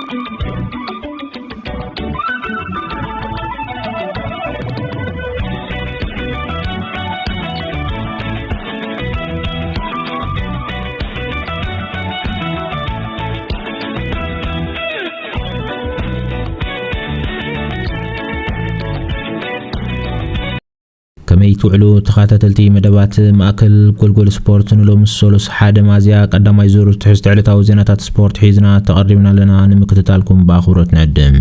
كمي تعلو تخاتتلتي مدبات ماكل قلقل سبورت نلوم السولس حاد مازيا قدام يزور تحس على زينات سبورت حيزنا تقربنا لنا نمكتتالكم باخورة نقدم.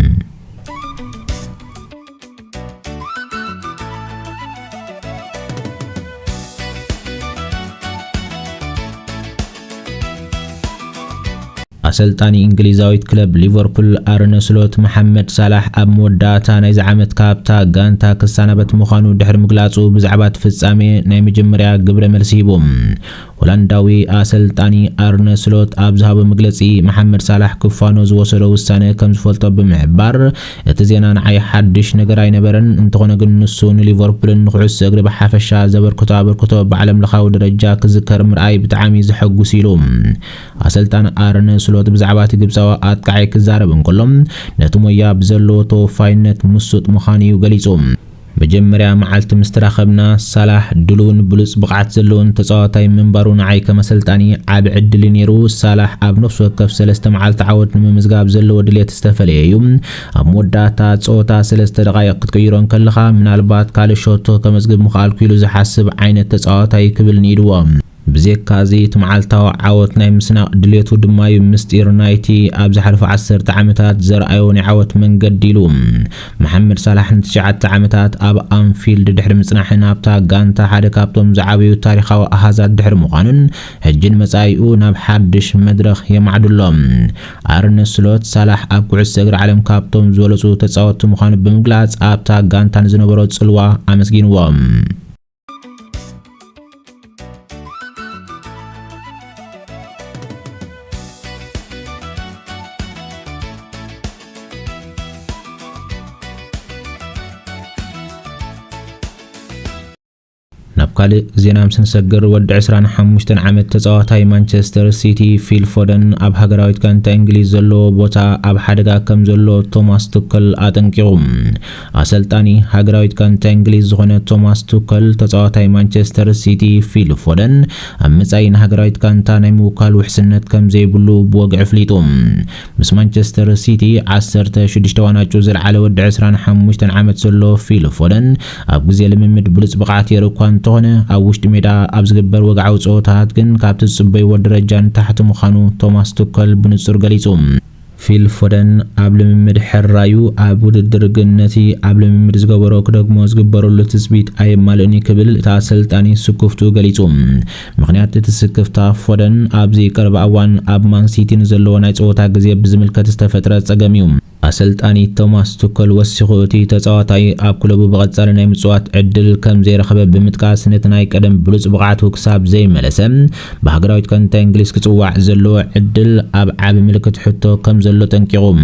أسلطاني إنجليزاويت كلب ليفربول أرن سلوت محمد صلاح أب موداتا ناي زعمت كابتا غانتا كسانبت مخانو دحر مغلاصو بزعبات فصامي ناي مجمريا غبره مرسيبوم هولنداوي أسلطاني أرن سلوت أب زهاب مغلصي محمد صلاح كفانو زوسلو وسانه كم زفلطو بمحبار اتزينا نعي حدش نغر اينبرن انتخونه غن نسون ليفربول نخعس اغري بحافشا زبركتو بعالم لخاو درجا كذكر مرأي بتعامي زحقو سيلوم أسلطان أرن سلوت بزعبات ግብጻዊ አጥቃይ ከዛረብን ኮሎም ነቱሞያ በዘሎ ተወፋይነት ሙሱጥ መኻኒዩ ገሊጾም መጀመሪያ መዓልት ምስተራኸብና ሳላህ ድሉን ብሉጽ ብቃት ዘለውን ተጻዋታይ መንበሩን አይ ከመሰልጣኒ ዓብ ዕድል ነይሩ ሳላህ ኣብ ነፍሱ ወከፍ 3 መዓልት ዓወት ንምዝጋብ ዘለዎ ድሌት ዝተፈለየዩ ኣብ ሞዳታ ጾታ 3 ደቂቃ ክትቀይሮን ከለኻ ምናልባት ካልሾቶ ከመዝግብ ምኻልኩ ኢሉ ዝሓስብ ዓይነት ተጻዋታይ ክብል ነይሩዎ بزيكازي تمعالتاو عاوت ناي مسناق دليتو دمايو مستير نايتي ابز حرف 10 عامتات زرعيوني عاوت من قديلوم محمد صلاح نتشعات عامتات اب انفيلد دحر مصناحنا ابتا غانتا حدا كابتوم زعابيو تاريخاو احازات دحر مقانن هجن مصايو ناب حدش مدرخ يمعدلوم ارن سلوت صلاح اب كعس اغر عالم كابتوم زولصو تصاوت مخان بمغلاص ابتا غانتا نزنبرو صلوا امسكينوم نبقى زينا مسنسجر ود 25 عامت تزاوتاي مانشستر سيتي فيل فودن اب هاغراويت كانتا انجليز زلو بوتا اب حدغا كم زلو توماس توكل اتنقيوم اسلطاني هاغراويت كانتا انجليز زونه توماس توكل تزاوتاي مانشستر سيتي فيل فودن امصاين هاغراويت كانتا ناي موكال وحسنت كم زيبلو بوغ عفليتوم مس مانشستر سيتي 16 وانا زر على ود 25 عامت زلو فيل فودن اب غزي لممد بلص بقعت يركوان تونه اوشت ميدا ابزغبر وغعو صوتات كن كابت صبي ودرجان تحت مخانو توماس توكل بنصر غليصوم فيل فودن ابل ممد حرايو ابود درغنتي ابل ممد زغبرو كدغمو زغبرو لتسبيت اي مالني كبل تاسلطاني سكفتو غليصوم مخنيات تسكفتا فودن ابزي قرب اوان اب مان سيتي نزلو ناي صوتا غزي بزملكت استفطر صغميوم أسلطاني توماس توكل وسخوتي تزاوتاي اب كلوب بقصر ناي مصوات عدل كم زي رخبه بمتقاس نتناي قدم بلوص بقعتو كساب زي ملسم بهاغراويت كانتا انجليز كصواع زلو عدل اب عاب ملكت حتو كم زلو تنقيقوم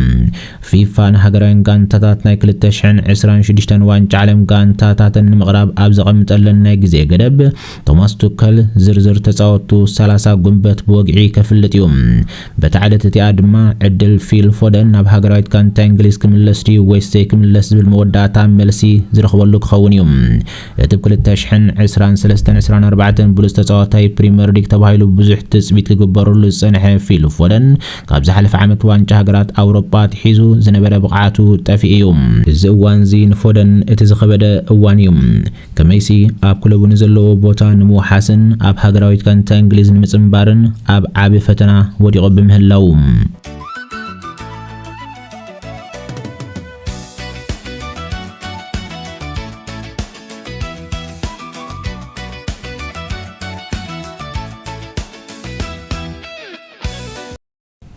فيفا نهاغراين غانتاتات ناي 2026 وانج عالم غانتاتاتن مغرب اب زقمطلن ناي غزي غدب توماس توكل زرزر تزاوتو 30 غنبت بوغعي كفلتيوم بتعدت تيادما عدل فيل فودن اب هاغراويت كانتا انجليز كملسدي ويستي كملس بالموداتا ملسي زرخبلو كخونيوم يتبكل التشحن 23 بلس تزاوتاي بريمير ليج تبايلو بزح تثبيت كغبرلو صنح فيل فودن كاب زحلف عامت وانجا هاغرات اوروبا تحيزو زنبره بقعاتو طفييوم زوان زين فودن اتزخبده اوانيوم كميسي اب كلوب نزلو بوتا نمو حسن اب هاغراويت كانتا انجليز نمصمبارن اب عابي فتنا وديقو بمهلاوم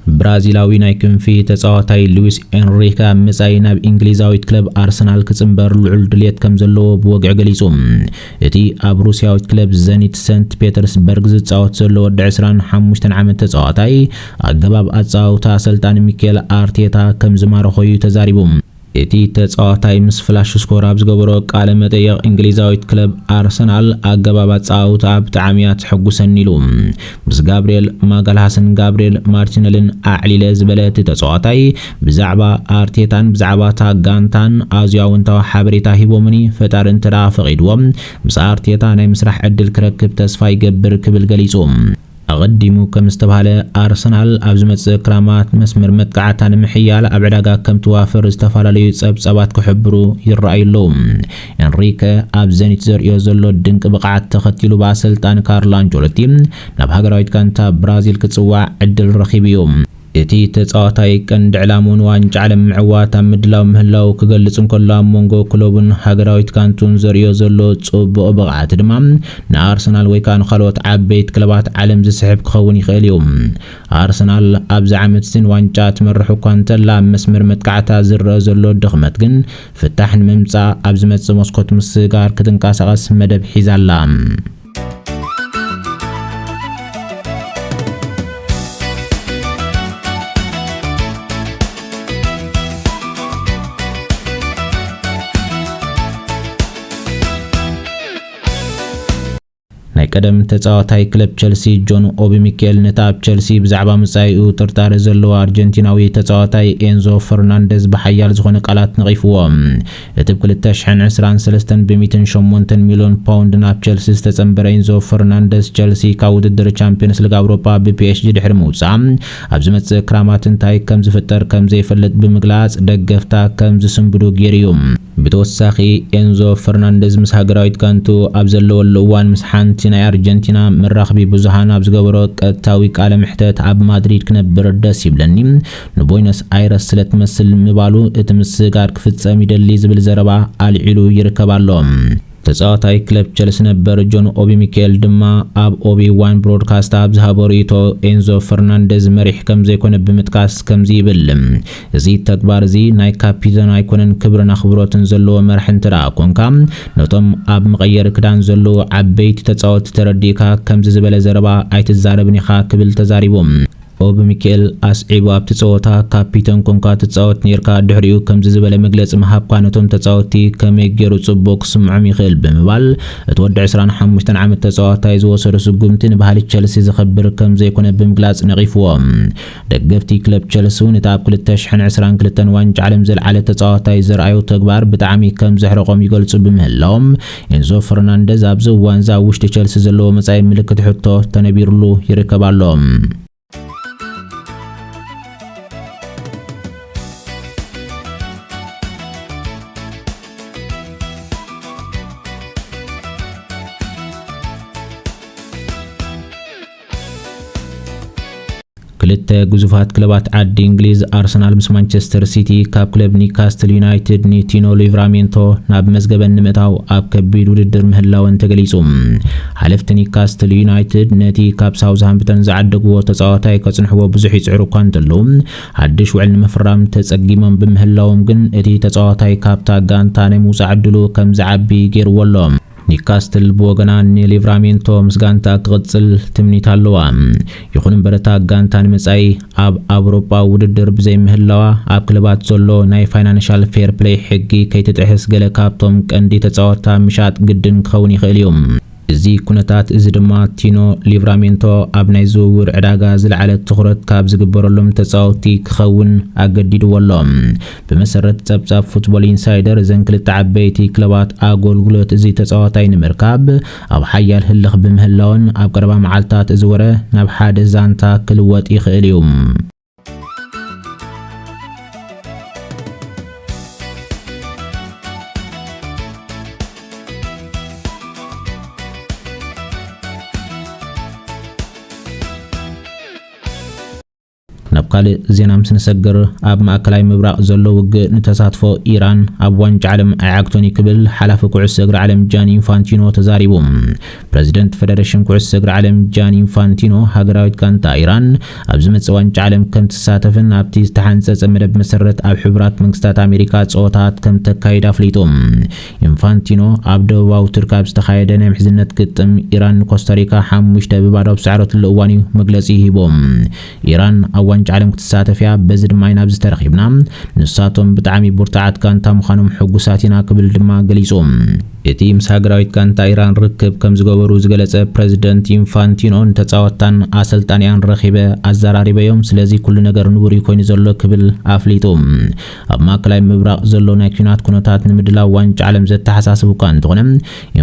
برازيلاوي نايكن في تزاوتاي لويس انريكا مصاينا بانجليزاويت كلب ارسنال كصمبر لعل دليت كم زلو بوغع غليصوم اتي اب روسياويت كلب زنيت سنت بيترسبرغ زصاوت زلو 25 عامت تزاوتاي اغباب اصاوتا سلطان ميكيل ارتيتا كم زمارو خوي تزاريبوم እቲ ተጻዋታይ ምስ ፍላሽ ስኮር ኣብ ዝገበሮ ቃለ መጠይቕ እንግሊዛዊት ክለብ ኣርሰናል ኣገባባት ጻውታ ብጣዕሚ እያ ትሕጉሰኒ ኢሉ ምስ ጋብርኤል ማጋልሃስን ጋብርኤል ማርቲነልን ኣዕሊለ ዝበለ እቲ ተጻዋታይ ብዛዕባ ኣርቴታን ብዛዕባ ታጋንታን ኣዝዩ ኣወንታዊ ሓበሬታ ሂቦምኒ ፈጣሪ እንተዳ ፈቒድዎም ምስ ኣርቴታ ናይ ምስራሕ ዕድል ክረክብ ተስፋ ይገብር ክብል ገሊጹ أقدمو كم استبهال أرسنال أبزمت كرامات مسمر متقعتان محيال أبعداقا كم توافر استفالاليو سبات كحبرو يرأي اللوم إنريكا أبزانيت زريو زلو دنك بقعت تختيلو باسلتان كارلان جولتيم نبهاق رايد كانتا برازيل كتسوع عدل رخيبيوم إتي تتصاوتاي كند علامون وانج علم معواتا مدلاو مهلاو كغلصن كلا مونغو كلوبن هاغراويت كانتون زريو زلو صوبو بقعت دمام نارسنال وي كانو خلوت عبيت كلبات عالم زسحب كخون يخيل يوم ارسنال ابز عامت سن وانجات مرحو كانتلا مسمر متقعتا زر زلو دخمت كن فتحن ممصا ابز مص مسكوت مسغار كتنقاسقس مدب حيزالا ናይ ቀደም ተጻዋታይ ክለብ ቸልሲ ጆን ኦቢ ሚኬል ነታብ ቸልሲ ብዛዕባ መጻኢኡ ጥርጣሬ ዘለዎ አርጀንቲናዊ ተጻዋታይ ኤንዞ ፈርናንዴዝ በሓያል ዝኾነ ቃላት ነቒፍዎ እቲ 2023 ብ108 ሚሊዮን ፓውንድ ናብ ቸልሲ ዝተጸምበረ ኤንዞ ፈርናንዴዝ ቸልሲ ካብ ውድድር ቻምፒየንስ ሊግ አውሮፓ ብፒኤስጂ ድሕሪ ምውጻእ ኣብ ዝመጽእ ክራማት እንታይ ከም ዝፍጠር ከም ዘይፈልጥ ብምግላጽ ደገፍታ ከም ዝስንብዱ ገይሩ ብተወሳኺ ኤንዞ ፈርናንዴዝ ምስ ሃገራዊት ጋንቱ ኣብ ዘለወሉ እዋን ምስ ሓንቲ ናይ አርጀንቲና መራኽቢ ብዙሃን ኣብ ዝገበሮ ቀጥታዊ ቃለ ምሕተት ኣብ ማድሪድ ክነብር ደስ ይብለኒ ንቦይነስ አይረስ ስለትመስል ምባሉ እቲ ምስጋር ክፍጸም ይደሊ ዝብል ዘረባ አልዒሉ ይርከባሎ ተጻዋታይ ክለብ ቸልሲ ነበር ጆን ኦቢ ሚኬል ድማ ኣብ ኦቢ ዋን ብሮድካስት ኣብ ዝሃበሪቶ ኤንዞ ፈርናንዴዝ መሪሕ ከም ዘይኮነ ብምጥቃስ ከምዚ ይብል እዚ ተግባር እዚ ናይ ካፒታን ኣይኮነን ክብርን ኣኽብሮትን ዘለዎ መርሕ እንተዳ ኮንካ ነቶም ኣብ መቀየር ክዳን ዘለዎ ዓበይቲ ተጻወት ተረዲካ ከምዚ ዝበለ ዘረባ ኣይትዛረብን ኢኻ ክብል ተዛሪቦም ኦቢ ሚኬል አስዒቡ ኣብ ተጻወታ ካፒታን ኮንካ ተጻወት ነርካ ድሕሪኡ ከምዚ ዝበለ መግለጽ መሃብካ ነቶም ተጻወቲ ከመይ ገይሩ ጽቡቕ ክስምዖም ይኽእል ብምባል እቲ ወዲ 25 ዓመት ተጻዋታይ ዝወሰደ ስጉምቲ ንባህሊ ቸልሲ ዝኽብር ከም ዘይኮነ ብምግላጽ ነቒፍዎም ደገፍቲ ክለብ ቸልሲ ነታ ኣብ 2022 ዋንጫ ዓለም ዘለዓለ ተጻዋታይ ዘርአዩ ተግባር ብጣዕሚ ከም ዘሕረቆም ይገልጹ ብምህላዎም ኤንዞ ፈርናንዴዝ ኣብ ዝዋንዛ ውሽጢ ቸልሲ ዘለዎ መጻኢ ምልክት ሕቶ ተነቢሩሉ ይርከባሎ ክልተ ግዙፋት ክለባት ዓዲ እንግሊዝ አርሰናል ምስ ማንቸስተር ሲቲ ካብ ክለብ ኒውካስትል ዩናይትድ ኒቲኖ ሊቭራሜንቶ ናብ መዝገበን ንምእታው ኣብ ከቢድ ውድድር ምህላወን ተገሊጹ ሓለፍቲ ኒውካስትል ዩናይትድ ነቲ ካብ ሳውዝሃምፕተን ዝዓደግዎ ተጻዋታይ ከጽንሕዎ ብዙሕ ይጽዕሩ እኳ እንተለዉ ሓድሽ ውዕል ንምፍራም ተጸጊሞም ብምህላዎም ግን እቲ ተጻዋታይ ካብታ ጋንታ ናይ ምውጻእ ዕድሉ ከም ዝዓቢ ገይርዎሎ ኒውካስትል በወገና ሊቭራሜንቶ ምስ ጋንታ ክቕጽል ትምኒት ኣለዋ ይኹን እምበረታ ጋንታ ንመጻኢ ኣብ አውሮፓ ውድድር ብዘይ ምህላዋ ኣብ ክለባት ዘሎ ናይ ፋይናንሻል ፌር ፕሌይ ሕጊ ከይትጥሕስ ገለ ካብቶም ቀንዲ ተጻወታ ምሻጥ ግድን ክኸውን ይኽእል እዩ እዚ ኩነታት እዚ ድማ ቲኖ ሊቭራሜንቶ ኣብ ናይ ዝውውር ዕዳጋ ዝለዓለ ትኹረት ካብ ዝግበረሎም ተጻወቲ ክኸውን ኣገዲድዎሎም ብመሰረት ጸብጻብ ፉትቦል ኢንሳይደር እዘን ክልተ ዓበይቲ ክለባት ኣገልግሎት እዚ ተጻዋታይ ንምርካብ ኣብ ሓያል ህልኽ ብምህላውን ኣብ ቀረባ መዓልታት እዚ ወረ ናብ ሓደ ዛንታ ክልወጥ ይኽእል እዩ ናብ ካልእ ዜና ምስንሰግር ኣብ ማእከላይ ምብራቕ ዘሎ ውግእ ንተሳትፎ ኢራን ኣብ ዋንጫ ዓለም ኣይዓግቶን ክብል ሓላፊ ኩዕሶ እግሪ ዓለም ጃኒ ኢንፋንቲኖ ተዛሪቡ ፕሬዚደንት ፌደሬሽን ኩዕሶ እግሪ ዓለም ጃኒ ኢንፋንቲኖ ሃገራዊት ጋንታ ኢራን ኣብ ዝመጽእ ዋንጫ ዓለም ከም ትሳተፍን ኣብቲ ዝተሓንጸጸ መደብ መሰረት ኣብ ሕቡራት መንግስታት ኣሜሪካ ጾታት ከም ተካይድ ኣፍሊጦም ኢንፋንቲኖ ኣብ ደቡባዊ ቱርክ ኣብ ዝተኻየደ ናይ ምሕዝነት ግጥም ኢራን ኮስታሪካ 5 ብባዶ ብሳዕሮት ለእዋን መግለጺ ሂቦም ኢራን ኣብ ዋንጫ ዓለም ዓለም ክትሳተፍያ በዚ ድማ ናብ ዝተረኺብና ንሳቶም ብጣዕሚ ቡርታዓት ጋንታ ምዃኖም ሕጉሳት ኢና ክብል ድማ ገሊጾም እቲ ምስ ሃገራዊት ጋንታ ኢራን ርክብ ከም ዝገበሩ ዝገለጸ ፕሬዚደንት ኢንፋንቲኖ ተጻወታን ኣሰልጣንያን ረኺበ ኣዘራሪበዮም ስለዚ ኩሉ ነገር ንቡር ኮይኑ ዘሎ ክብል ኣፍሊጦም ኣብ ማእከላይ ምብራቕ ዘሎ ናይ ኩናት ኩነታት ንምድላው ዋንጫ ዓለም ዘተሓሳስቡ እኳ እንተኾነ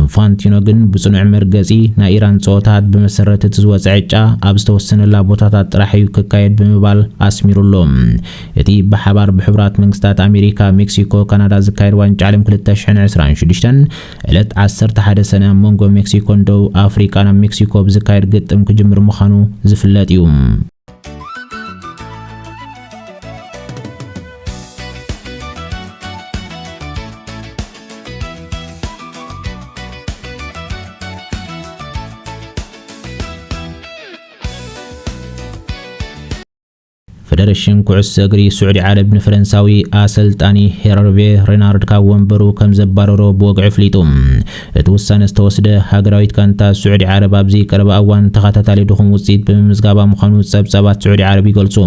ኢንፋንቲኖ ግን ብጽኑዕ መርገጺ ናይ ኢራን ጸወታት ብመሰረት እቲ ዝወጽ ዕጫ ኣብ ዝተወሰነላ ቦታታት ጥራሕ እዩ ክካየድ ብምባል ኣስሚሩሎም እቲ ብሓባር ብሕቡራት መንግስታት ኣሜሪካ ሜክሲኮ ካናዳ ዝካየድ ዋንጫ ዓለም 2026 ዕለት 11 ሰነ ሞንጎ ሜክሲኮን ደቡብ ኣፍሪካ ናብ ሜክሲኮ ብዝካየድ ግጥም ክጅምር ምዃኑ ዝፍለጥ እዩ ፌደሬሽን ኩዕሶ እግሪ ስዑዲ ዓረብ ንፈረንሳዊ ኣሰልጣኒ ሄርቬ ሬናርድ ካብ ወንበሩ ከም ዘባረሮ ብወግዒ ፍሊጡ እቲ ውሳነ ዝተወስደ ሃገራዊት ጋንታ ስዑዲ ዓረብ ኣብዚ ቀረባ እዋን ተኸታታሊ ድኹም ውፅኢት ብምምዝጋባ ምዃኑ ጸብጻባት ስዑዲ ዓረብ ይገልጹ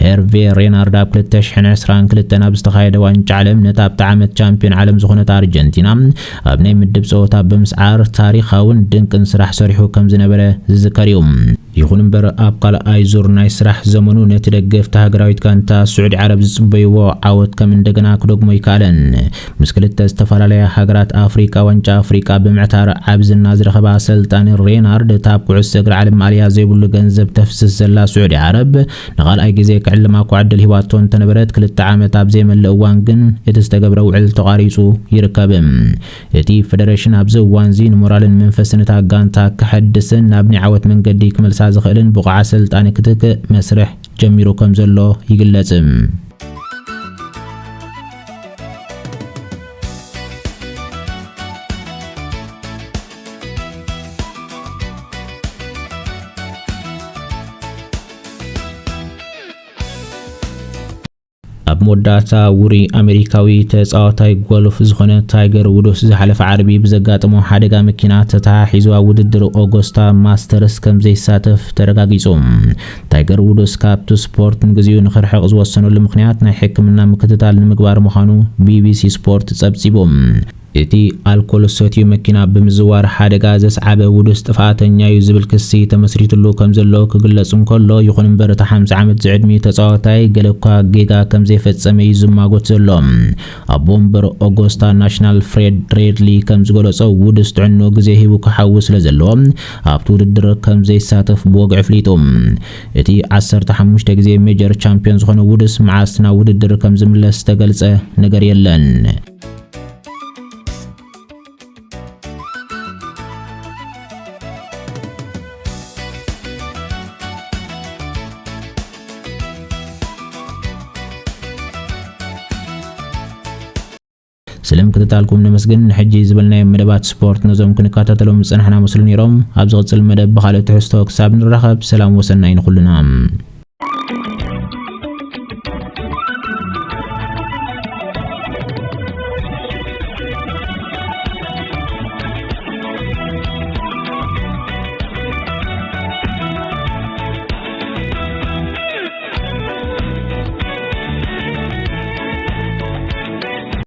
ሄርቬ ሬናርድ ኣብ 2022 ኣብ ዝተኻየደ ዋንጫ ዓለም ነታ ኣብታ ዓመት ቻምፒዮን ዓለም ዝኾነት ኣርጀንቲና ኣብ ናይ ምድብ ጸወታ ብምስዓር ታሪኻውን ድንቅን ስራሕ ሰሪሑ ከም ዝነበረ ዝዝከር እዩ ይኹን እምበር ኣብ ካልኣይ ዙር ናይ ስራሕ ዘመኑ ነቲ ደገፍቲ ሃገራዊት ጋንታ ስዑዲ ዓረብ ዝጽበይዎ ዓወት ከም እንደገና ክደግሞ ይከኣለን ምስ ክልተ ዝተፈላለያ ሃገራት ኣፍሪካ ዋንጫ ኣፍሪካ ብምዕታር ዓብዝና ዝረኸባ ኣሰልጣኒ ሬናርድ እታ ኩዕሶ እግሪ ዓለም ማልያ ዘይብሉ ገንዘብ ተፍስስ ዘላ ስዑዲ ዓረብ ንኻልኣይ ግዜ ክዕልማ ዕድል ሂባቶ እንተነበረት 2 ዓመት ኣብ ዘይመልእ እዋን ግን እቲ ዝተገብረ ውዕል ተቓሪጹ ይርከብ እቲ ፌደሬሽን ኣብዚ እዋን እዚ ንሞራልን መንፈስን እታ ጋንታ ክሕድስን ናብ ናይ ዓወት መንገዲ ክመልሳ ዝኽእልን ብቑዓ ኣሰልጣኒ ክትክእ መስርሕ ጀሚሩ ከም ዘሎ ይግለጽ ኣብ መወዳእታ ውሪ ኣሜሪካዊ ተጻዋታይ ጎልፍ ዝኾነ ታይገር ውድስ ዝሓለፈ ዓርቢ ብዘጋጠሞ ሓደጋ መኪና ተታሒዙ ኣብ ውድድር ኦገስታ ማስተርስ ከም ዘይሳተፍ ተረጋጊጹ ታይገር ውድስ ካብቲ ስፖርት ንግዚኡ ንኽርሕቕ ዝወሰነሉ ምኽንያት ናይ ሕክምና ምክትታል ንምግባር ምዃኑ ቢቢሲ ስፖርት ጸብጺቦም እቲ ኣልኮል ሰትዩ መኪና ብምዝዋር ሓደጋ ዘስዓበ ውድስ ጥፋተኛ እዩ ዝብል ክሲ ተመስሪትሉ ከም ዘሎ ክግለጽ እንከሎ ይኹን እምበር እቲ 50 ዓመት ዝዕድሚ ተጻዋታይ ገለኳ ጌጋ ከም ዘይፈጸመ እዩ ዝማጎት ዘሎ ኣብ ቦምበር ኦገስታ ናሽናል ፍሬድ ሬድሊ ከም ዝገለጾ ውድስ ጥዕኖ ግዜ ሂቡ ክሓውስ ስለ ዘለዎ ኣብቲ ውድድር ከም ዘይሳተፍ ብወግዒ ፍሊጡ እቲ 15 ግዜ ሜጀር ቻምፒዮን ዝኾነ ውድስ መዓስ ናብ ውድድር ከም ዝምለስ ተገልጸ ነገር የለን سلام كتتالكم نمسجن حجي زبلنا مدبات سبورت نظام كنكاتتلهم صنحنا مسلم نيروم أبزغت المدب بخالة حستوك سابن الرخب سلام وسنين كلنا